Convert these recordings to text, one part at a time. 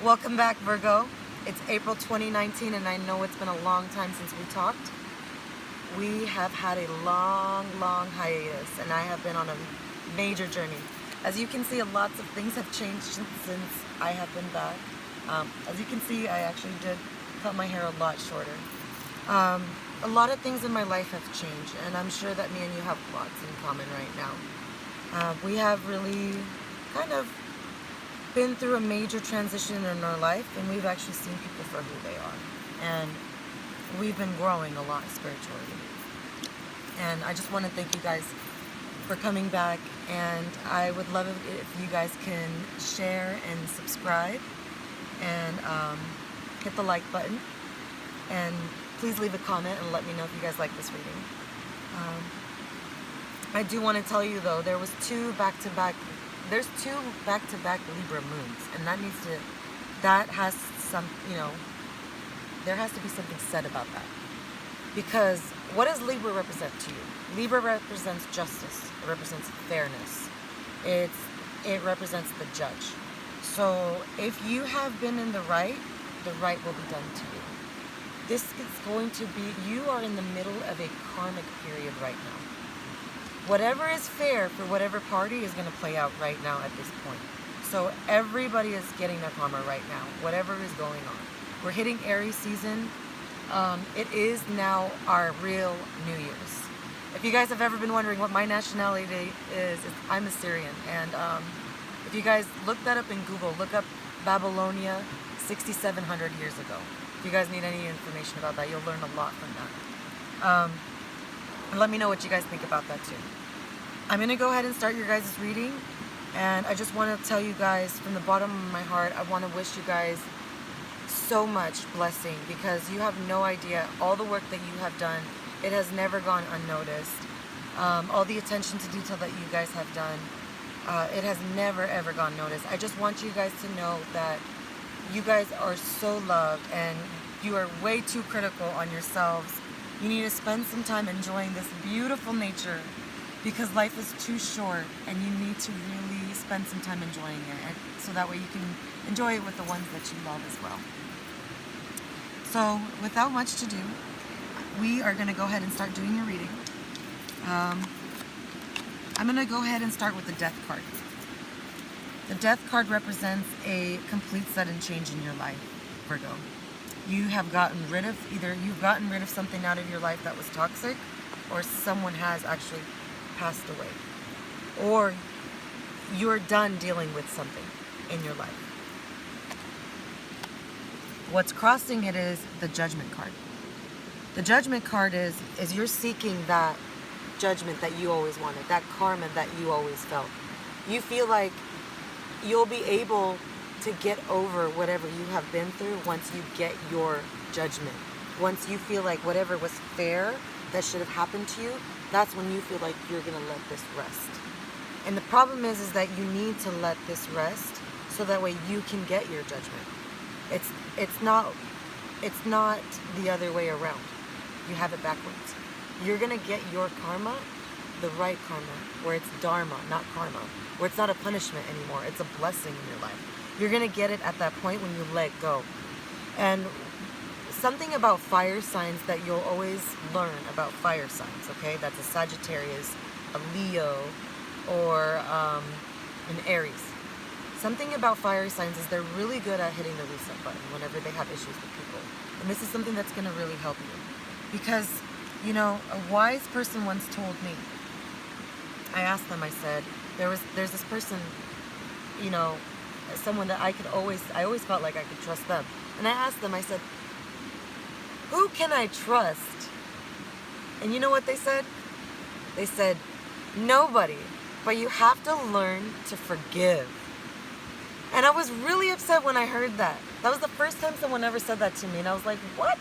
Welcome back, Virgo. It's April 2019, and I know it's been a long time since we talked. We have had a long hiatus, and I have been on a major journey. As you can see, lots of things have changed since I have been back. As you can see, I actually did cut my hair a lot shorter. A lot of things in my life have changed, and I'm sure that me and you have lots in common right now. We have really kind of been through a major transition in our life, and we've actually seen people for who they are, and we've been growing a lot spiritually. And I just want to thank you guys for coming back, and I would love it if you guys can share and subscribe and hit the like button, and please leave a comment and let me know if you guys like this reading. I do want to tell you though, there's two back-to-back Libra moons, and that has some, there has to be something said about that. Because what does Libra represent to you? Libra represents justice. It represents fairness. It represents the judge. So if you have been in the right will be done to you. This is going to be, you are in the middle of a karmic period right now. Whatever is fair for whatever party is going to play out right now at this point. So everybody is getting their karma right now, whatever is going on. We're hitting Aries season. It is now our real New Year's. If you guys have ever been wondering what my nationality is, I'm Assyrian. And if you guys look that up in Google, look up Babylonia 6,700 years ago. If you guys need any information about that, you'll learn a lot from that. And let me know what you guys think about that too. I'm going to go ahead and start your guys' reading, and I just want to tell you guys from the bottom of my heart, I want to wish you guys so much blessing, because you have no idea all the work that you have done. It has never gone unnoticed. All the attention to detail that you guys have done, it has never ever gone noticed. I just want you guys to know that you guys are so loved, and you are way too critical on yourselves. You need to spend some time enjoying this beautiful nature, because life is too short, and you need to really spend some time enjoying it, and so that way you can enjoy it with the ones that you love as well. So without much to do, we are going to go ahead and start doing your reading. I'm going to go ahead and start with the Death card. The Death card represents a complete sudden change in your life, Virgo. You have gotten rid of, either you've gotten rid of something out of your life that was toxic, or someone has actually passed away, or you're done dealing with something in your life. What's crossing it is the Judgment card. The Judgment card is you're seeking that judgment that you always wanted, that karma that you always felt. You feel like you'll be able to get over whatever you have been through once you get your judgment. Once you feel like whatever was fair that should have happened to you, that's when you feel like you're going to let this rest. And the problem is that you need to let this rest so that way you can get your judgment. It's not the other way around. You have it backwards. You're going to get your karma, the right karma, where it's dharma, not karma, where it's not a punishment anymore. It's a blessing in your life. You're going to get it at that point when you let go. And something about fire signs that you'll always learn about fire signs, okay? That's a Sagittarius, a Leo, or an Aries. Something about fire signs is they're really good at hitting the reset button whenever they have issues with people. And this is something that's going to really help you. Because, a wise person once told me, I asked them, I said, there's this person, someone that I always felt like I could trust them. And I asked them, I said, who can I trust? And you know what they said? They said, nobody, but you have to learn to forgive. And I was really upset when I heard that. That was the first time someone ever said that to me, and I was like, what?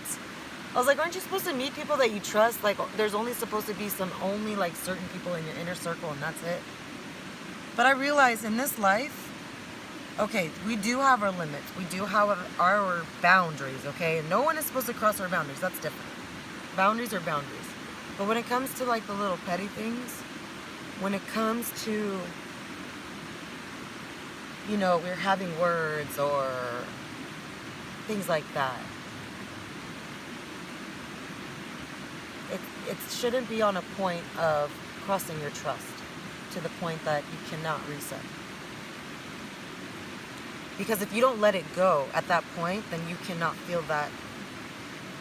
I was like, aren't you supposed to meet people that you trust? Like, there's only supposed to be certain people in your inner circle, and that's it. But I realized in this life, okay, we do have our limits. We do have our boundaries, okay? No one is supposed to cross our boundaries. That's different. Boundaries are boundaries. But when it comes to, like, the little petty things, when it comes to, we're having words, or things like that. It shouldn't be on a point of crossing your trust to the point that you cannot reset. Because if you don't let it go at that point, then you cannot feel that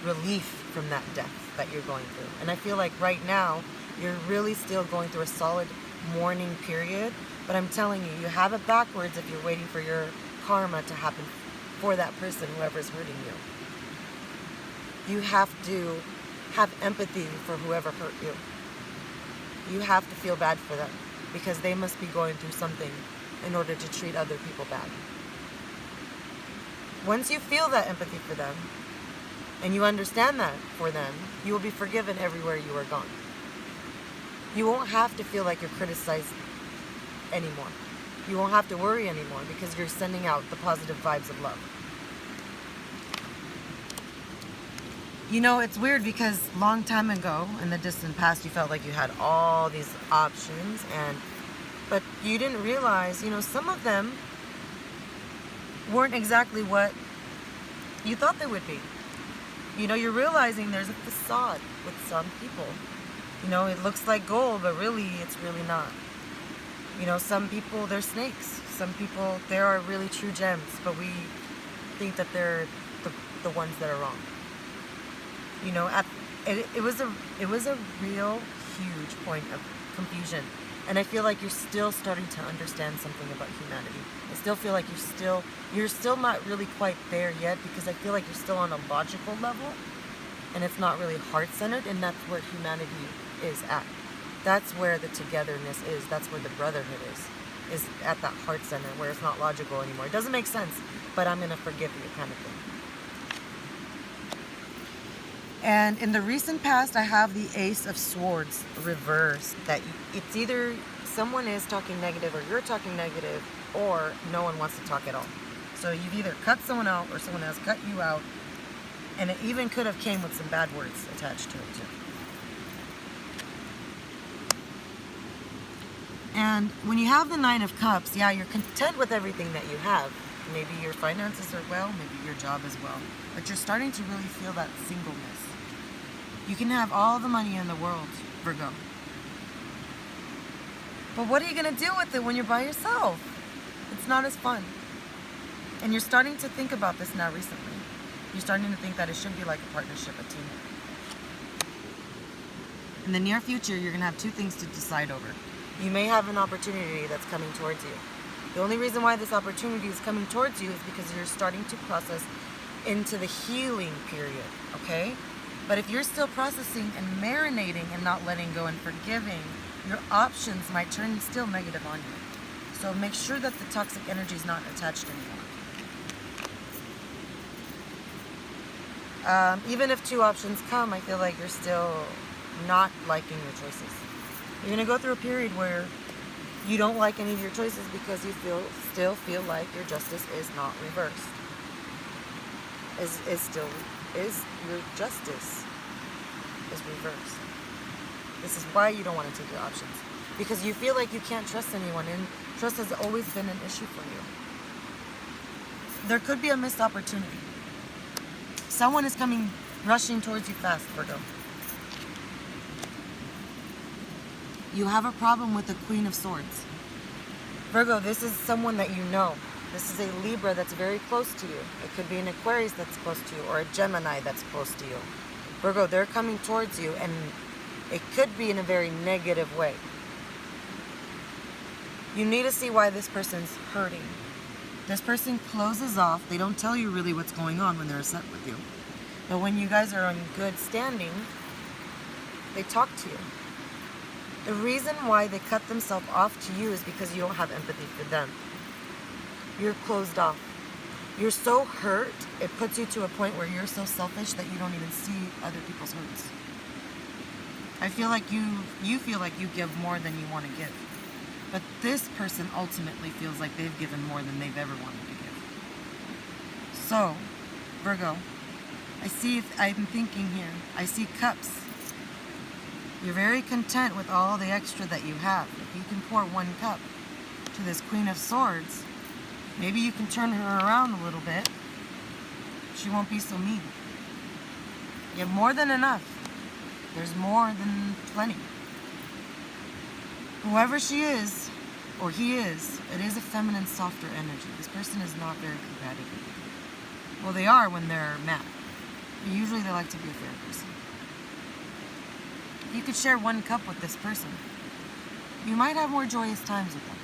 relief from that death that you're going through. And I feel like right now, you're really still going through a solid mourning period. But I'm telling you, you have it backwards if you're waiting for your karma to happen for that person, whoever's hurting you. You have to have empathy for whoever hurt you. You have to feel bad for them because they must be going through something in order to treat other people bad. Once you feel that empathy for them and you understand that for them, you will be forgiven everywhere you are gone. You won't have to feel like you're criticized anymore. You won't have to worry anymore because you're sending out the positive vibes of love. You know, it's weird because long time ago, in the distant past, you felt like you had all these options, but you didn't realize, some of them weren't exactly what you thought they would be. You're realizing there's a facade with some people. It looks like gold, but really, it's really not. Some people, they're snakes. Some people, there are really true gems, but we think that they're the ones that are wrong. It was a real huge point of confusion, and I feel like you're still starting to understand something about humanity. I still feel like you're still not really quite there yet because I feel like you're still on a logical level, and it's not really heart-centered, and that's where humanity is at. That's where the togetherness is. That's where the brotherhood is at that heart center where it's not logical anymore. It doesn't make sense, but I'm going to forgive you kind of thing. And in the recent past, I have the Ace of Swords reversed. That it's either someone is talking negative or you're talking negative, or no one wants to talk at all. So you've either cut someone out or someone has cut you out. And it even could have came with some bad words attached to it too. And when you have the Nine of Cups, yeah, you're content with everything that you have. Maybe your finances are well, maybe your job is well. But you're starting to really feel that singleness. You can have all the money in the world, Virgo. But what are you going to do with it when you're by yourself? It's not as fun. And you're starting to think about this now recently. You're starting to think that it should be like a partnership, a team. In the near future, you're going to have two things to decide over. You may have an opportunity that's coming towards you. The only reason why this opportunity is coming towards you is because you're starting to process into the healing period, okay? But if you're still processing and marinating and not letting go and forgiving, your options might turn still negative on you. So make sure that the toxic energy is not attached anymore. Even if two options come, I feel like you're still not liking your choices. You're going to go through a period where you don't like any of your choices because you still feel like your justice is not reversed. Your justice is reversed. This is why you don't want to take your options. Because you feel like you can't trust anyone, and trust has always been an issue for you. There could be a missed opportunity. Someone is rushing towards you fast, Virgo. You have a problem with the Queen of Swords. Virgo, this is someone that you know. This is a Libra that's very close to you. It could be an Aquarius that's close to you, or a Gemini that's close to you. Virgo, they're coming towards you, and it could be in a very negative way. You need to see why this person's hurting. This person closes off. They don't tell you really what's going on when they're upset with you. But when you guys are on good standing, they talk to you. The reason why they cut themselves off to you is because you don't have empathy for them. You're closed off. You're so hurt, it puts you to a point where you're so selfish that you don't even see other people's hurts. I feel like you feel like you give more than you want to give. But this person ultimately feels like they've given more than they've ever wanted to give. So, Virgo, I'm thinking here, I see cups. You're very content with all the extra that you have. If you can pour one cup to this Queen of Swords, maybe you can turn her around a little bit. she won't be so mean. You have more than enough. There's more than plenty. Whoever she is, or he is, it is a feminine, softer energy. This person is not very competitive. Well, they are when they're mad. But usually they like to be a fair person. You could share one cup with this person. You might have more joyous times with them.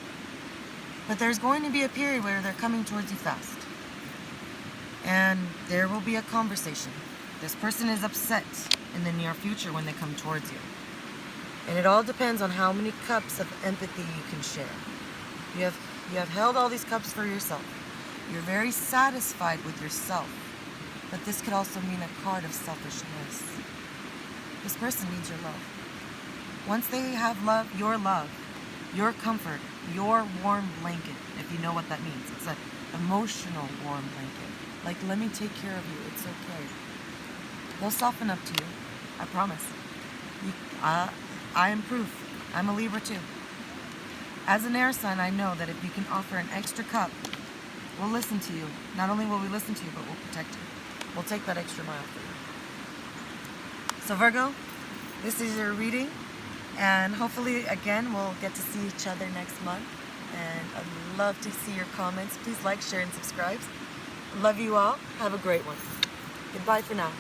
But there's going to be a period where they're coming towards you fast. And there will be a conversation. This person is upset in the near future when they come towards you. And it all depends on how many cups of empathy you can share. You have held all these cups for yourself. You're very satisfied with yourself. But this could also mean a card of selfishness. This person needs your love. Once they have love, your comfort, your warm blanket, if you know what that means. It's an emotional warm blanket. Like, let me take care of you. It's okay. They'll soften up to you. I promise. I am proof. I'm a Libra too. As an air sign, I know that if you can offer an extra cup, we'll listen to you. Not only will we listen to you, but we'll protect you. We'll take that extra mile for you. So Virgo, this is your reading. And hopefully, again, we'll get to see each other next month. And I'd love to see your comments. Please like, share, and subscribe. Love you all. Have a great one. Goodbye for now.